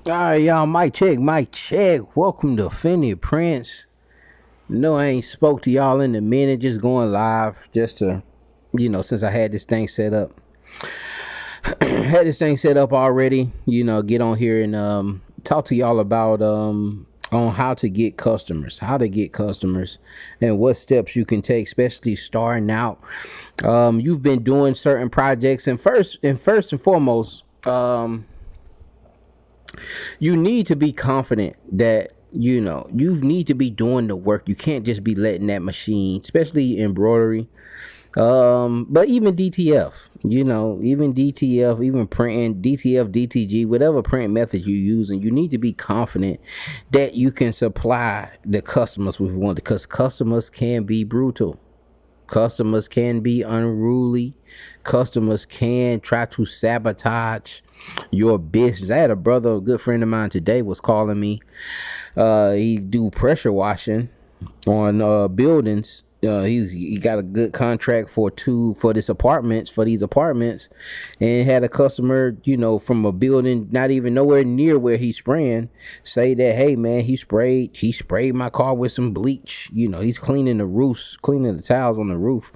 All right, y'all. Mic check, mic check. Welcome to Finny Prince. No, I ain't spoke to y'all in a minute. Just going live, just to, since I had this thing set up, had this thing set up already. Get on here and talk to y'all about on how to get customers, and what steps you can take, especially starting out. You've been doing certain projects, and first and foremost, you need to be confident that you need to be doing the work. You can't just be letting that machine, especially embroidery, but even DTF, even DTF, even printing, DTF, DTG, whatever print method you're using, you need to be confident that you can supply the customers with one, because customers can be brutal. Customers can be unruly. Customers can try to sabotage your business. I had a brother, a good friend of mine today, was calling me. He do pressure washing on buildings. He got a good contract for these apartments, and had a customer, from a building not even nowhere near where he's spraying, say that, hey man, he sprayed my car with some bleach. He's cleaning the roofs, cleaning the tiles on the roof.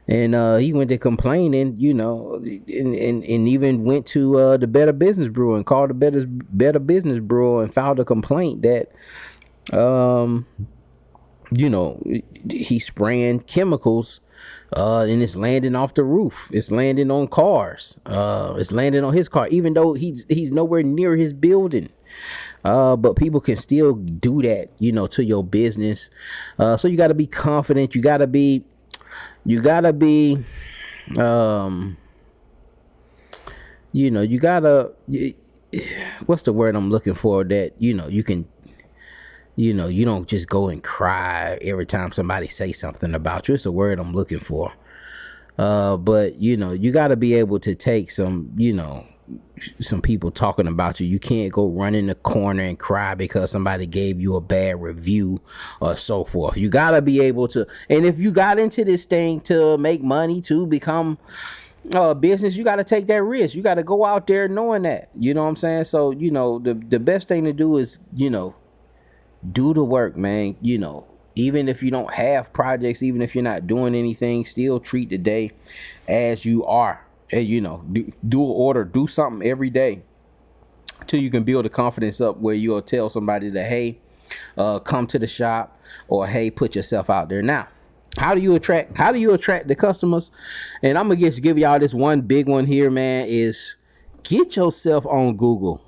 And he went to complaining, and even went to the Better Business Bureau and called the Better Business Bureau and filed a complaint that he's spraying chemicals, and it's landing off the roof. It's landing on cars. It's landing on his car, even though he's nowhere near his building. But people can still do that, to your business. So you got to be confident. You got to be, you gotta, what's the word I'm looking for, that, you can, you don't just go and cry every time somebody say something about you. It's a word I'm looking for. But you got to be able to take some people talking about you. You can't go run in the corner and cry because somebody gave you a bad review or so forth. You got to be able to, and if you got into this thing to make money, to become a business, you got to take that risk. You got to go out there knowing that, you know what I'm saying? So, the best thing to do is, do the work, man. Even if you don't have projects, even if you're not doing anything, still treat the day as you are. And do something every day till you can build the confidence up where you'll tell somebody that, hey, come to the shop, or hey, put yourself out there. Now, how do you attract the customers? And I'm gonna give y'all this one big one here, man, is get yourself on Google.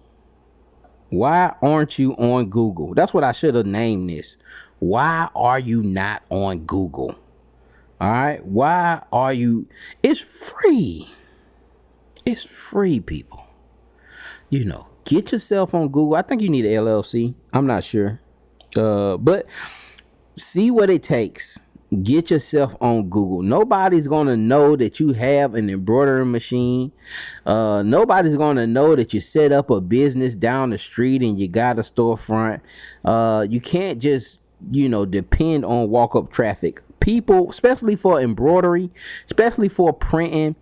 Why aren't you on Google? That's what I should have named this. Why are you not on Google? All right. Why are you? It's free. It's free, people. Get yourself on Google. I think you need an LLC. I'm not sure. But see what it takes. Get yourself on Google. Nobody's going to know that you have an embroidery machine. Nobody's going to know that you set up a business down the street and you got a storefront. You can't just, depend on walk-up traffic. People, especially for embroidery, especially for printing,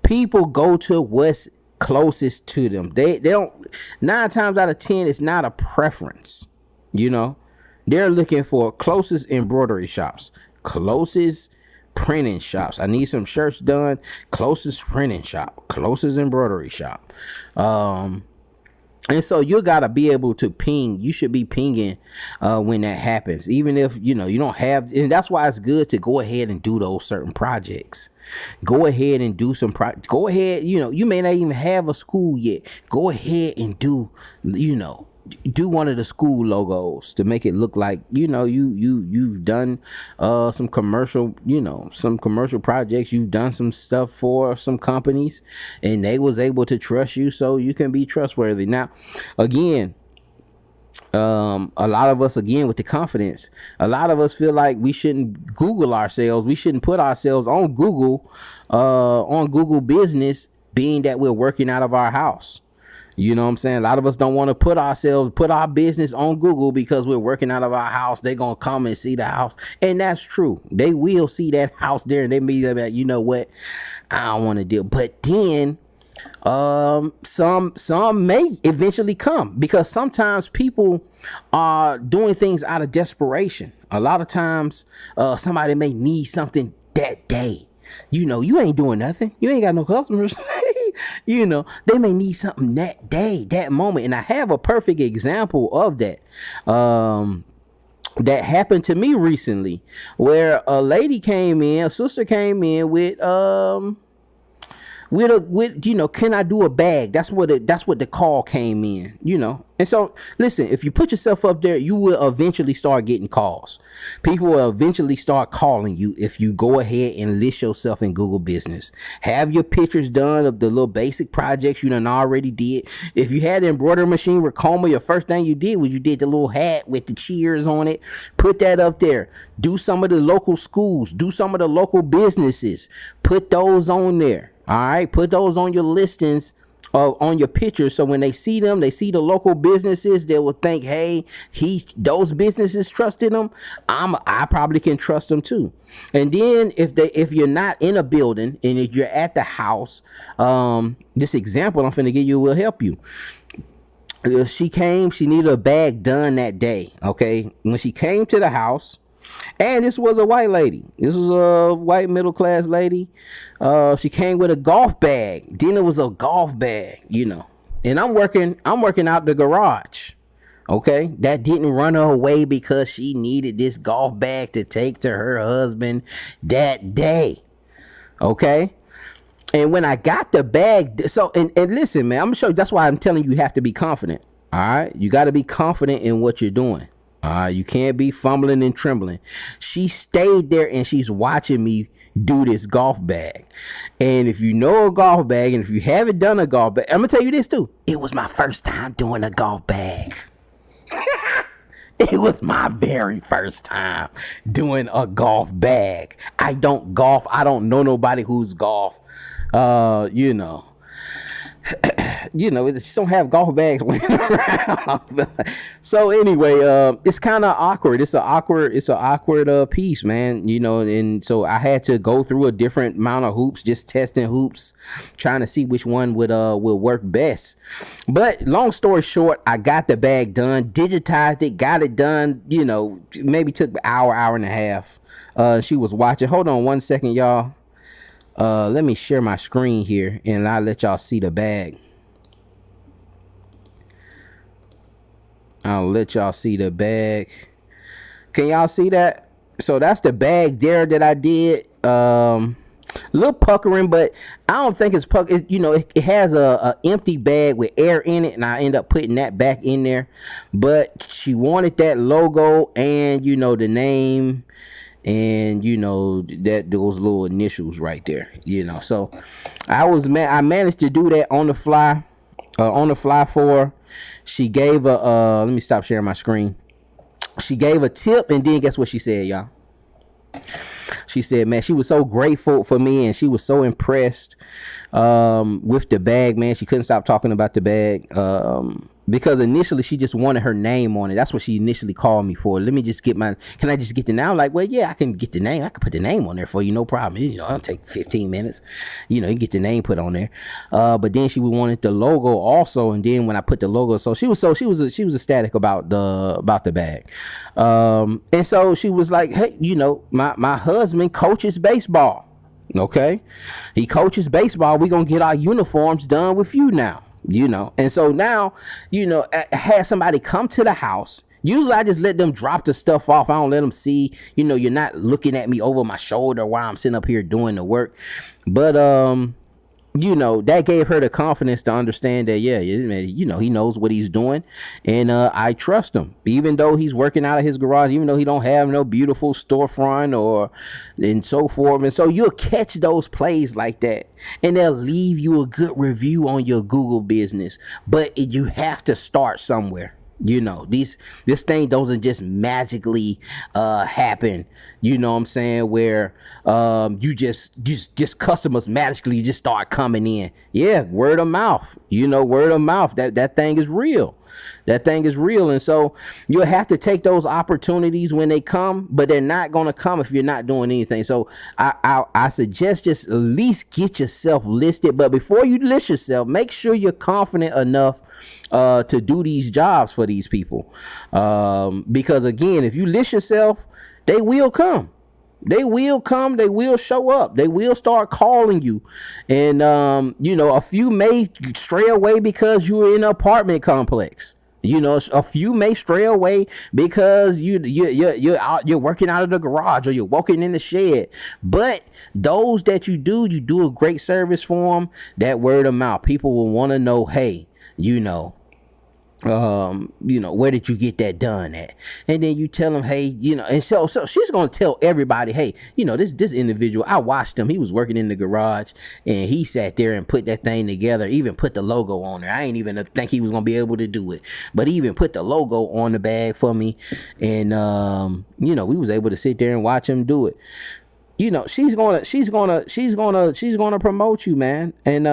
people go to what's closest to them. They don't, 9 times out of 10, it's not a preference. They're looking for closest embroidery shops, closest printing shops. I need some shirts done. Closest printing shop, closest embroidery shop. And so you gotta be able to ping. You should be pinging when that happens, even if you don't have. And that's why it's good to go ahead and do those certain projects. Go ahead and do some go ahead. You may not even have a school yet. Go ahead and do do one of the school logos to make it look like you've done some commercial projects. You've done some stuff for some companies and they was able to trust you, so you can be trustworthy. Now again, a lot of us, again, with the confidence, a lot of us feel like we shouldn't Google ourselves. We shouldn't put ourselves on Google business, being that we're working out of our house. You know what I'm saying? A lot of us don't want to put our business on Google because we're working out of our house. They're going to come and see the house. And that's true. They will see that house there and they may be like, you know what? I don't want to deal. But then Some may eventually come because sometimes people are doing things out of desperation. A lot of times, somebody may need something that day. You know, you ain't doing nothing. You ain't got no customers. You know, they may need something that day, that moment. And I have a perfect example of that. That happened to me recently, where a sister came in with you know, can I do a bag? That's what the call came in, you know. And so listen, if you put yourself up there, you will eventually start getting calls. People will eventually start calling you if you go ahead and list yourself in Google Business. Have your pictures done of the little basic projects you done already did. If you had an embroidery machine with Coma, your first thing you did was you did the little hat with the cheers on it. Put that up there. Do some of the local schools, do some of the local businesses, put those on there. All right, put those on your listings, on your pictures, so when they see them, they see the local businesses, they will think, hey, those businesses trusted them. I probably can trust them too. And then if you're not in a building and if you're at the house, this example I'm finna give you will help you. She needed a bag done that day. Okay, when she came to the house. And this was a white lady. This was a white middle class lady. She came with a golf bag. Then it was a golf bag, you know. And I'm working out the garage. Okay, that didn't run her away because she needed this golf bag to take to her husband that day. Okay. And when I got the bag, so and listen, man, I'm gonna show you. That's why I'm telling you, you have to be confident. All right, you got to be confident in what you're doing. You can't be fumbling and trembling. She stayed there and she's watching me do this golf bag. And if you know a golf bag, and if you haven't done a golf bag, I'm gonna tell you this too. It was my first time doing a golf bag. It was my very first time doing a golf bag. I don't golf. I don't know nobody who's golf. You know. You know, they just don't have golf bags laying around. So anyway, it's kind of awkward. It's an awkward piece, man. You know, and so I had to go through a different amount of hoops, just testing hoops, trying to see which one will work best. But long story short, I got the bag done, digitized it, got it done. You know, maybe took an hour and a half. She was watching. Hold on one second, y'all. Let me share my screen here and I'll let y'all see the bag. I'll let y'all see the bag. Can y'all see that? So that's the bag there that I did. Little puckering, but I don't think it's puck. You know, it has a empty bag with air in it, and I end up putting that back in there. But she wanted that logo and, you know, the name. And you know that those little initials right there, you know. So I managed to do that on the fly, for her. She gave let me stop sharing my screen. She gave a tip, and then guess what she said, y'all? She said, man, she was so grateful for me, and she was so impressed with the bag, man. She couldn't stop talking about the bag. Because initially she just wanted her name on it. That's what she initially called me for. Can I just get the name? I'm like, well, yeah, I can get the name. I can put the name on there for you, no problem. You know, it'll take 15 minutes. You know, you get the name put on there. But then she wanted the logo also. And then when I put the logo, she was ecstatic about the bag. And so she was like, hey, you know, my husband coaches baseball. Okay, he coaches baseball. We're gonna get our uniforms done with you now. You know, and so now, you know, I had somebody come to the house. Usually I just let them drop the stuff off. I don't let them see, you know, you're not looking at me over my shoulder while I'm sitting up here doing the work. But, you know, that gave her the confidence to understand that, yeah, you know, he knows what he's doing. And I trust him, even though he's working out of his garage, even though he don't have no beautiful storefront and so forth. And so you'll catch those plays like that, and they'll leave you a good review on your Google business. But you have to start somewhere. You know, this thing doesn't just magically happen, you know what I'm saying, where you just customers magically just start coming in. Yeah, word of mouth, you know, word of mouth, that thing is real. That thing is real. And so you'll have to take those opportunities when they come, but they're not going to come if you're not doing anything. So I suggest just at least get yourself listed. But before you list yourself, make sure you're confident enough to do these jobs for these people. Because again, if you list yourself, they will come. They will come. They will show up. They will start calling you. And, a few may stray away because you're in an apartment complex. A few may stray away because you're working out of the garage or you're working in the shed. But those that you do a great service for them. That word of mouth, people will want to know, hey, where did you get that done at? And then you tell them, hey, and so she's going to tell everybody, hey, this individual, I watched him. He was working in the garage and he sat there and put that thing together, even put the logo on there. I ain't even think he was going to be able to do it, but he even put the logo on the bag for me. And, we was able to sit there and watch him do it. She's gonna promote you, man. And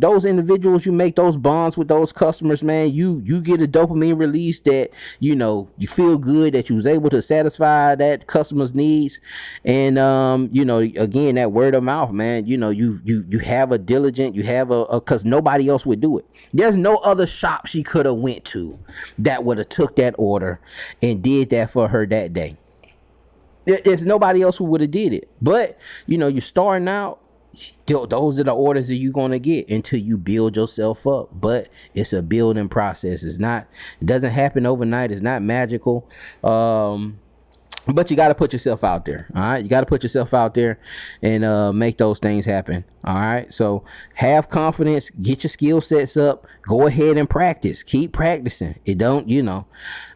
those individuals, you make those bonds with those customers, man. You get a dopamine release that you feel good that you was able to satisfy that customer's needs. And again, that word of mouth, man. You have a diligent, you have a cause nobody else would do it. There's no other shop she could have went to that would have took that order and did that for her that day. There's nobody else who would have did it. But you're starting out, those are the orders that you're going to get until you build yourself up. But it's a building process. It doesn't happen overnight. It's not magical. But you got to put yourself out there. All right. You got to put yourself out there and make those things happen. All right. So have confidence, get your skill sets up, go ahead and practice, keep practicing. It don't,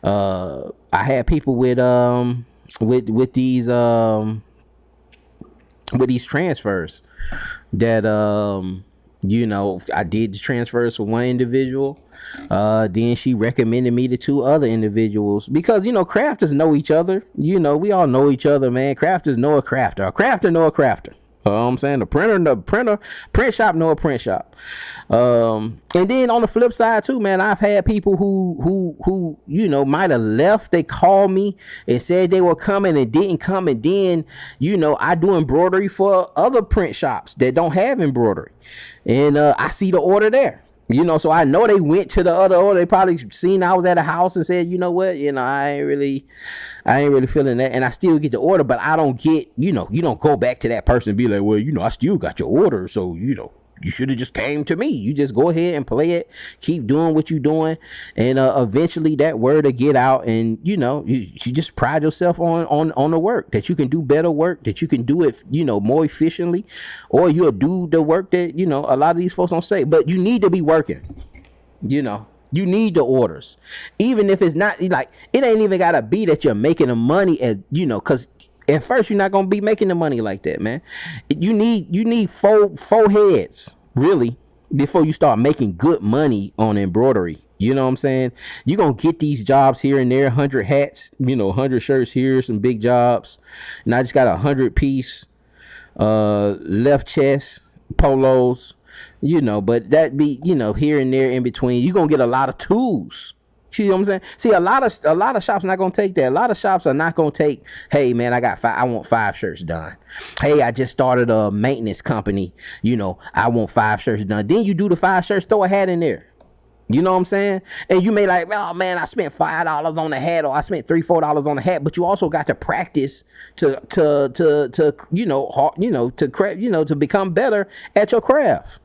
I had people with these transfers that I did the transfers for one individual. Then she recommended me to two other individuals because crafters know each other. We all know each other, man. Crafters know a crafter. A crafter know a crafter. You know what I'm saying? Print shop know a print shop. And then on the flip side too, man, I've had people who might have left. They called me and said they were coming and didn't come. And then, I do embroidery for other print shops that don't have embroidery. And I see the order there. So I know they went to the other order. They probably seen I was at a house and said, you know what, I ain't really feeling that. And I still get the order, but I don't get, you don't go back to that person and be like, well, I still got your order. So, you should have just came to me. You just go ahead and play it. Keep doing what you're doing. And eventually that word will get out. And, you just pride yourself on the work, that you can do better work, that you can do it, more efficiently, or you'll do the work that, a lot of these folks don't say. But you need to be working, you need the orders. Even if it's not like, it ain't even got to be that you're making the money because at first you're not going to be making the money like that, man. You need four heads really before you start making good money on embroidery. You know what I'm saying? You're going to get these jobs here and there, 100 hats, 100 shirts here, some big jobs. And I just got 100 piece left chest polos, but that be, here and there in between. You're going to get a lot of tools. See what I'm saying? See, a lot of shops are not going to take that. A lot of shops are not going to take, hey, man, I want 5 shirts done. Hey, I just started a maintenance company. I want 5 shirts done. Then you do the 5 shirts, throw a hat in there. You know what I'm saying? And you may like, oh, man, I spent $5 on the hat, or I spent $3-4 on the hat. But you also got to practice to become better at your craft.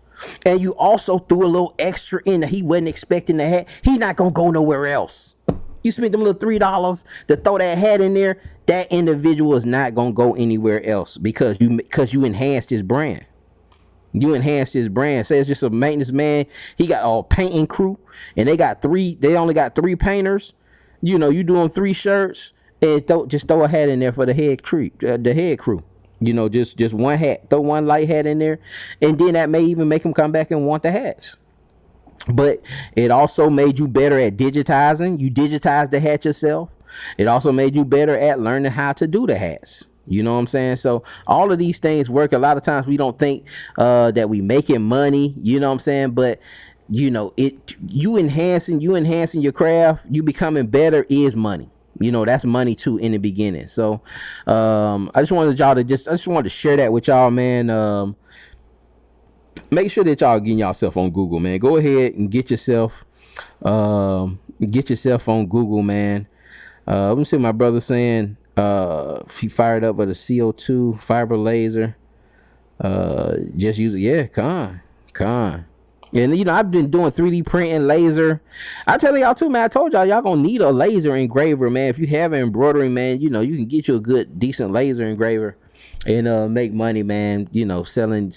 And you also threw a little extra in that he wasn't expecting the hat. He not going to go nowhere else. You spent them little $3 to throw that hat in there. That individual is not going to go anywhere else because you enhanced his brand. You enhanced his brand. Say it's just a maintenance man. He got a painting crew and they only got 3 painters. You doing 3 shirts and just throw a hat in there for the head crew. Just one hat, throw one light hat in there, and then that may even make them come back and want the hats. But it also made you better at digitizing. You digitized the hat yourself. It also made you better at learning how to do the hats. You know what I'm saying? So all of these things work. A lot of times we don't think that we making money, you know what I'm saying? But you enhancing your craft, you becoming better is money. That's money too in the beginning. So I just wanted to share that with y'all, man. Make sure that y'all getting yourself on Google, man. Go ahead and get yourself on Google, man. Let me see what my brother saying. He fired up with a CO2 fiber laser. Just use it. Yeah, con. And I've been doing 3D printing, laser. I tell y'all too, man. I told y'all gonna need a laser engraver, man. If you have embroidery, man, you can get you a good, decent laser engraver and make money, man. Selling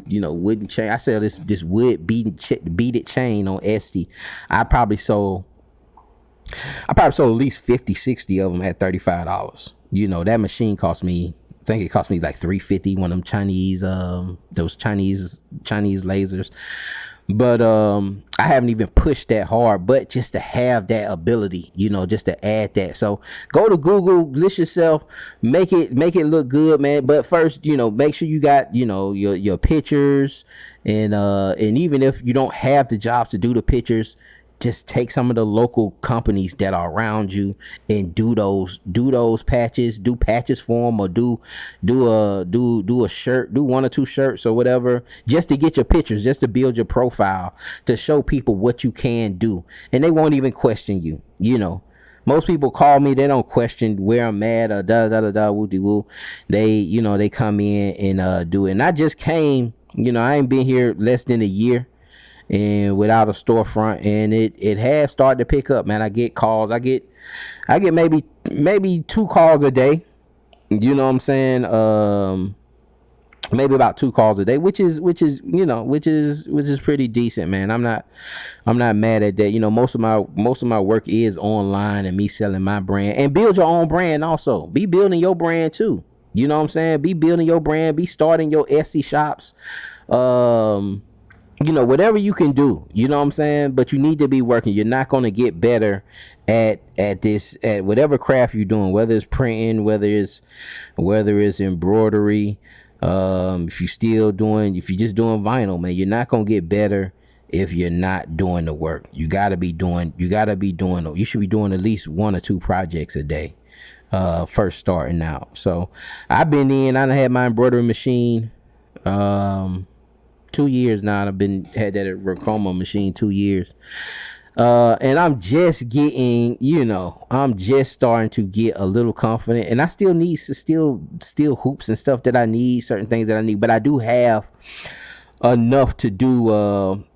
wooden chain. I sell this wood beaded chain on Etsy. I probably sold at least 50, 60 of them at $35. That machine cost me, I think it cost me like $350, one of them Chinese lasers. But I haven't even pushed that hard, but just to have that ability, just to add that. So go to Google, list yourself, make it look good, man. But first, make sure you got, your pictures, and even if you don't have the jobs to do the pictures, just take some of the local companies that are around you and do those patches, do patches for them, or do a shirt, do 1 or 2 shirts or whatever, just to get your pictures, just to build your profile, to show people what you can do. And they won't even question you. Most people call me, they don't question where I'm at or woo. They come in and do it. And I just came, I ain't been here less than a year and without a storefront, and it has started to pick up, man. I get calls. I get maybe 2 calls a day. You know what I'm saying? Maybe about 2 calls a day, which is pretty decent, man. I'm not mad at that. Most of my work is online and me selling my brand. And build your own brand also. Be building your brand too. You know what I'm saying? Be building your brand, be starting your Etsy shops. Whatever you can do, you know what I'm saying? But you need to be working. You're not going to get better at whatever craft you're doing, whether it's printing, whether it's embroidery. If you're just doing vinyl, man, you're not going to get better if you're not doing the work. You should be doing at least 1 or 2 projects a day, first starting out. So I done had my embroidery machine, 2 years now. I've had that at Racoma machine 2 years. And I'm just starting to get a little confident, and I still need still hoops and stuff that I need, certain things that I need, but I do have enough to do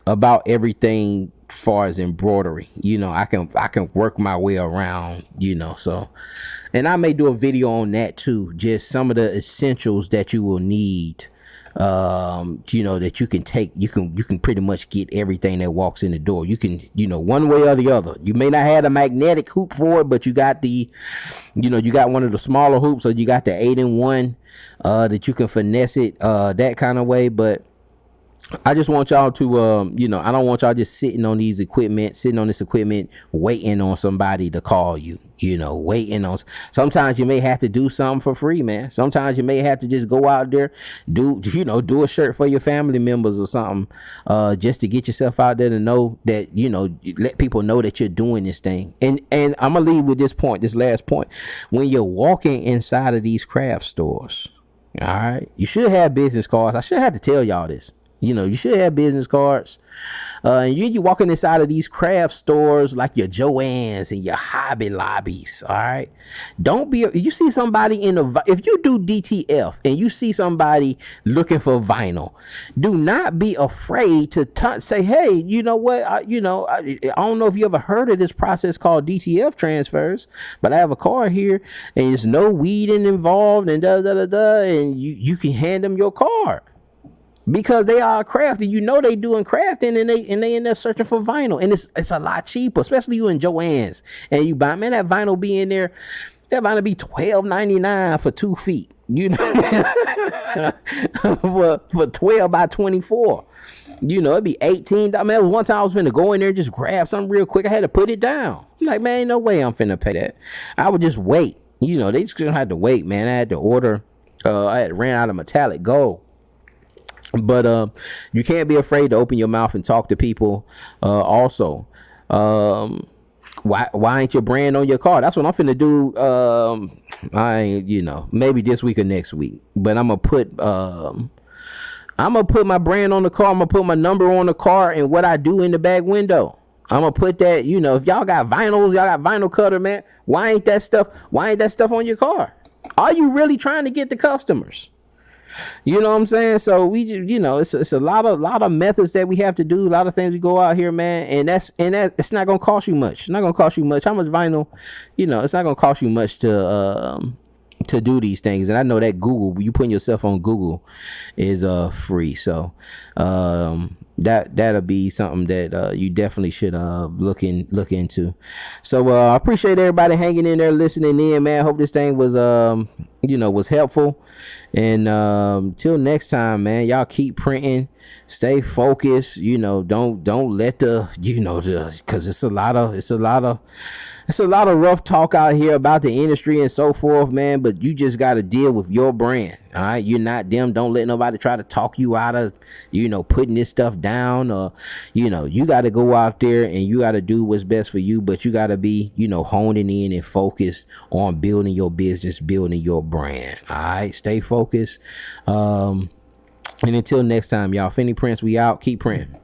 about everything as far as embroidery. I can work my way around, so, and I may do a video on that too, just some of the essentials that you will need, that you can take. You can pretty much get everything that walks in the door. You can, one way or the other. You may not have a magnetic hoop for it, but you got you got one of the smaller hoops, or you got the 8-in-1 that you can finesse it that kind of way. But I just want y'all to, I don't want y'all just sitting on this equipment, waiting on somebody to call you, waiting on. Sometimes you may have to do something for free, man. Sometimes you may have to just go out there, do a shirt for your family members or something, just to get yourself out there to know that, let people know that you're doing this thing. And I'm going to leave with this last point. When you're walking inside of these craft stores, all right, you should have business cards. I should have to tell y'all this. You should have business cards. And you walking inside of these craft stores like your Joann's and your Hobby Lobbies. All right. You see somebody if you do DTF and you see somebody looking for vinyl, do not be afraid to say, hey, you know what? I don't know if you ever heard of this process called DTF transfers, but I have a card here and there's no weeding involved and and you can hand them your card. Because they are crafting, they doing crafting, and they in there searching for vinyl, and it's a lot cheaper, especially you in Joann's, and you buy, man, that vinyl be in there, that vinyl be $12.99 for 2 feet, for 12 by 24, it'd be $18. I mean, there was one time I was finna go in there and just grab something real quick. I had to put it down. I'm like, man, ain't no way I'm finna pay that. I would just wait. They just had to wait, man. I had to order. I had ran out of metallic gold. But you can't be afraid to open your mouth and talk to people. Also, why ain't your brand on your car? That's what I'm finna do. I ain't, maybe this week or next week. But I'm gonna put my brand on the car. I'm gonna put my number on the car and what I do in the back window. I'm gonna put that. If y'all got vinyls, y'all got vinyl cutter, man. Why ain't that stuff on your car? Are you really trying to get the customers? You know what I'm saying? So we just, it's a lot of methods that we have to do, a lot of things we go out here, man, and that it's not gonna cost you much. It's not gonna cost you much. How much vinyl? It's not gonna cost you much to do these things. And I know that Google, you putting yourself on Google is free. So that'll be something that you definitely should look into. So I appreciate everybody hanging in there, listening in, man. Hope this thing was was helpful. And till next time, man, y'all keep printing, stay focused. Don't let because it's a lot of rough talk out here about the industry and so forth, man. But you just got to deal with your brand. All right, you're not them. Don't let nobody try to talk you out of putting this stuff down, or you got to go out there and you got to do what's best for you. But you got to be honing in and focused on building your business, building your brand. All right, stay focused. And until next time, y'all, Finney Prince, we out. Keep printing.